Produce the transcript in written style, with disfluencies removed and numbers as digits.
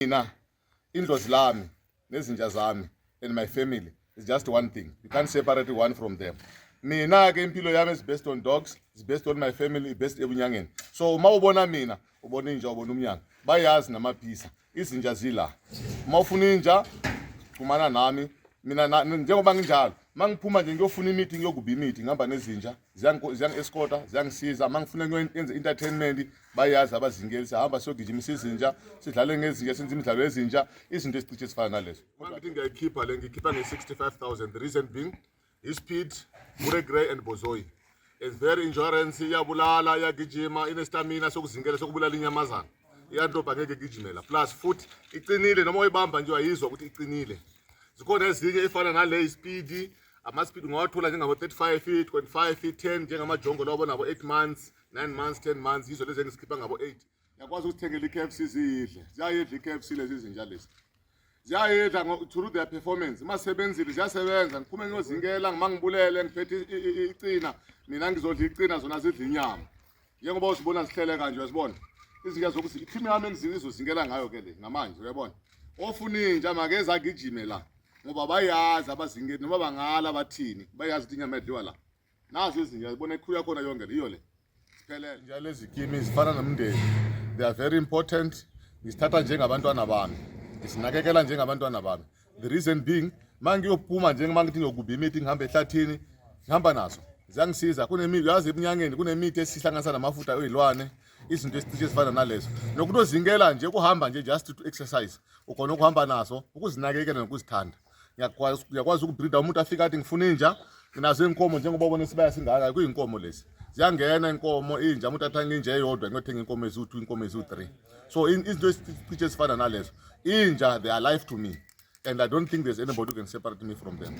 Mina indlozi lami nezinja zami and my family is just one thing. You can't separate one from them. Mina ke impilo yami is based on dogs, is based on my family, based ebunyangeni. So uma ubona mina ubona inja ubona umnyanga bayazi namaphisa izinja zila uma ufuna inja xhumana nami mina njengoba nginjalo mangiphuma nje ngiyofuna imithi ngiyokuba imithi ngihamba nezinja ziyangi-escorta ziyangisiza mangifuna ngiyenze entertainment bayazi abazingeli sihamba siyogijimisa izinja sidlale ngezinja senze imidlalo yezinja izinto esicishe sifana nalezo ngithi ngiyayikhipha le ngikhipha nge-65,000 the reason being i-speed Mure Grey and Bozoi is very endurance iyabulala iyagijima inestamina sokuzingela sokubulala inyamazana iyantoba ngeke gijimela plus futhi iqinile noma uyibamba nje wayizwa ukuthi iqinile zikhona ezinye efana nale speed ama-speed ungawathola njengabo 35 feet 25 feet 10 njengamajongo labo nabo 8 months 9 months 10 months yizo lezi engizikhipha ngabo 8 yakwazi ukuthengela i-KFC zidle ziyayidla i-KFC lezi zinja lezi ziyayidla through their performance masebenzile ziyasebenza ngiphume ngiyozingela ngimangibulele ngiphethe icina mina ngizodla icina zona zidla inyama njengoba uzibona zihlele kanje uyazibona izinja zokuthi i-team yami engizozingela ngayo ke le ngamanje uyabona ofuna inja makeza agijime la ngoba bayazi abazingeli noma bangala bathini bayazi ukuthi inyama edliwa la nazo izinja zibona ikhuya khona yonke le iyo le siphelele njalo lezi kimi zifana nomndeni they are very important ngisithatha njengabantwana bami ngisinakekela njengabantwana bami the reason being mangiyophuma njengoba ngithi ngiyokuba imithi ngihambe ehlathini ngihamba nazo ziyangisiza kunemithi yazi ebunyangeni kunemithi esihlanganisa namafutha oyilwane izinto esicishe sifana nalezo nokuzingela nje kuhamba nje just to exercise ukhona ukuhamba naso ukuzinakekela nokuzithanda ngiyakwazi ukubreeda umuntu afika athi ngifuna inja nginazo inkomo njengoba ubona isibaya singaka kuyinkomo lezi ziyangena inkomo inja umuntu athatha inja eyodwa ngiyothenga inkomo eziwu2 inkomo eziwu3 so izinto esicishe sifana nalezo inja they are life to me and I don't think there's anybody who can separate me from them.